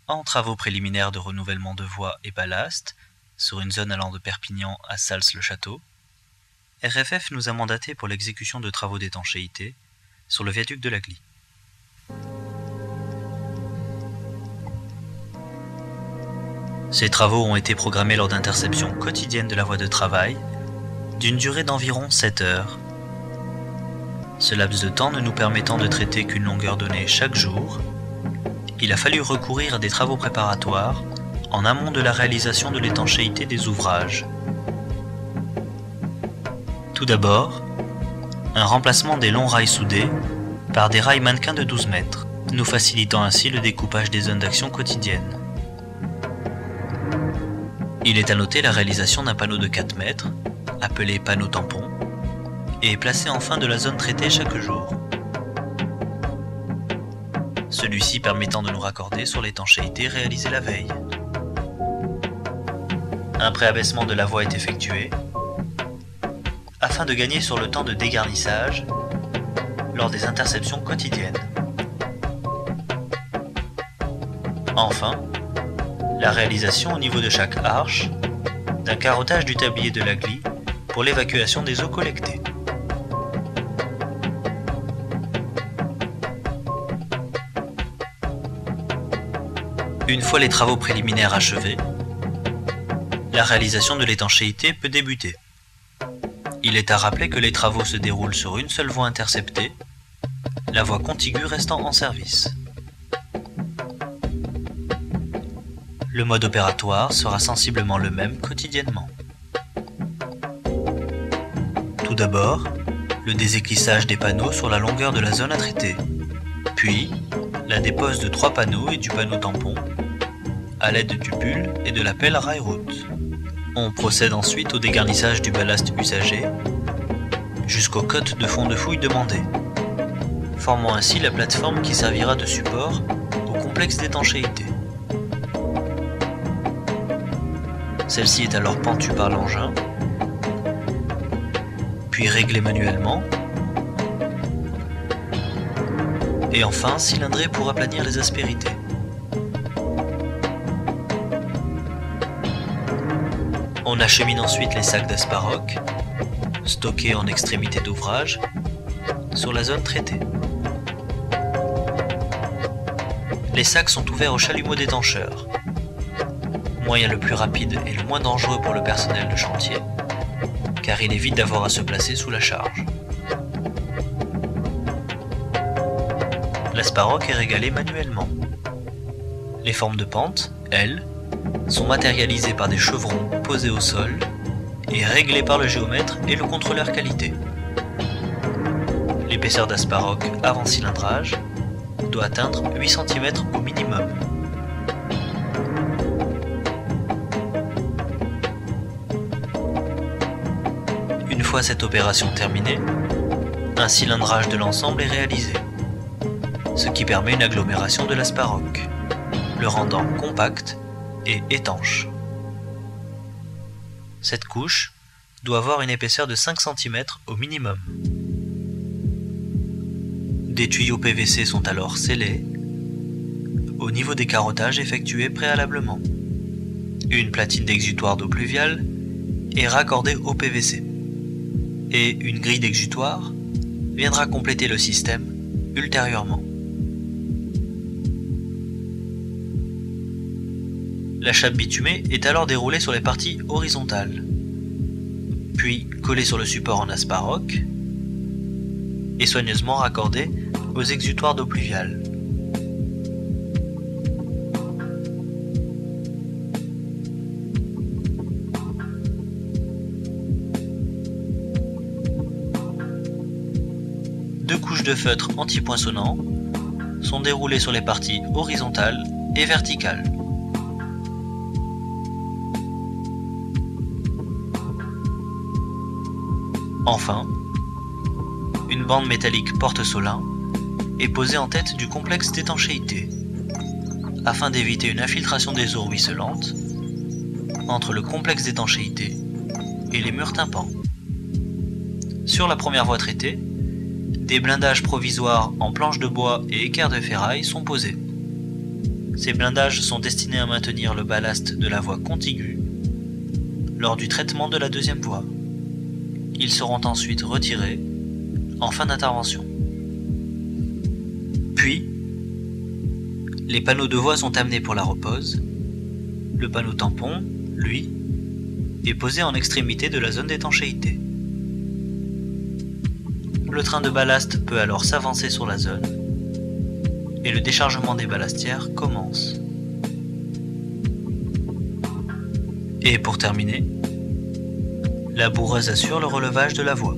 en travaux préliminaires de renouvellement de voies et ballast sur une zone allant de Perpignan à Sals-le-Château, RFF nous a mandaté pour l'exécution de travaux d'étanchéité sur le viaduc de la Glie. Ces travaux ont été programmés lors d'interceptions quotidiennes de la voie de travail d'une durée d'environ 7 heures. Ce laps de temps ne nous permettant de traiter qu'une longueur donnée chaque jour, il a fallu recourir à des travaux préparatoires en amont de la réalisation de l'étanchéité des ouvrages. Tout d'abord, un remplacement des longs rails soudés par des rails mannequins de 12 mètres, nous facilitant ainsi le découpage des zones d'action quotidiennes. Il est à noter la réalisation d'un panneau de 4 mètres, appelé panneau tampon, et placé en fin de la zone traitée chaque jour. Celui-ci permettant de nous raccorder sur l'étanchéité réalisée la veille. Un préabaissement de la voie est effectué, afin de gagner sur le temps de dégarnissage lors des interceptions quotidiennes. Enfin, la réalisation au niveau de chaque arche d'un carottage du tablier de la Glie pour l'évacuation des eaux collectées. Une fois les travaux préliminaires achevés, la réalisation de l'étanchéité peut débuter. Il est à rappeler que les travaux se déroulent sur une seule voie interceptée, la voie contiguë restant en service. Le mode opératoire sera sensiblement le même quotidiennement. Tout d'abord, le déséclissage des panneaux sur la longueur de la zone à traiter, puis la dépose de 3 panneaux et du panneau tampon à l'aide du pull et de la pelle rail route. On procède ensuite au dégarnissage du ballast usagé jusqu'aux cotes de fond de fouille demandées, formant ainsi la plateforme qui servira de support au complexe d'étanchéité. Celle-ci est alors pentue par l'engin, puis réglée manuellement, et enfin cylindrée pour aplanir les aspérités. On achemine ensuite les sacs d'asparoc, stockés en extrémité d'ouvrage, sur la zone traitée. Les sacs sont ouverts au chalumeau détancheur, moyen le plus rapide et le moins dangereux pour le personnel de chantier, car il évite d'avoir à se placer sous la charge. L'asparoc est régalé manuellement. Les formes de pente, elles, sont matérialisées par des chevrons posés au sol et réglés par le géomètre et le contrôleur qualité. L'épaisseur d'asparoc avant cilindrage doit atteindre 8 cm au minimum. Une fois cette opération terminée, un cilindrage de l'ensemble est réalisé, ce qui permet une agglomération de l'asparoc, le rendant compact et étanche. Cette couche doit avoir une épaisseur de 5 cm au minimum. Des tuyaux PVC sont alors scellés au niveau des carottages effectués préalablement. Une platine d'exutoire d'eau pluviale est raccordée au PVC et une grille d'exutoire viendra compléter le système ultérieurement. La chape bitumée est alors déroulée sur les parties horizontales, puis collée sur le support en asparoc et soigneusement raccordée aux exutoires d'eau pluviale. Deux couches de feutre anti-poinçonnant sont déroulées sur les parties horizontales et verticales. Enfin, une bande métallique porte-solin est posée en tête du complexe d'étanchéité, afin d'éviter une infiltration des eaux ruisselantes entre le complexe d'étanchéité et les murs tympans. Sur la première voie traitée, des blindages provisoires en planches de bois et équerre de ferraille sont posés. Ces blindages sont destinés à maintenir le ballast de la voie contiguë lors du traitement de la deuxième voie. Ils seront ensuite retirés en fin d'intervention. Puis, les panneaux de voie sont amenés pour la repose. Le panneau tampon, lui, est posé en extrémité de la zone d'étanchéité. Le train de ballast peut alors s'avancer sur la zone et le déchargement des ballastières commence. Et pour terminer, la boureuse assure le relevage de la voie.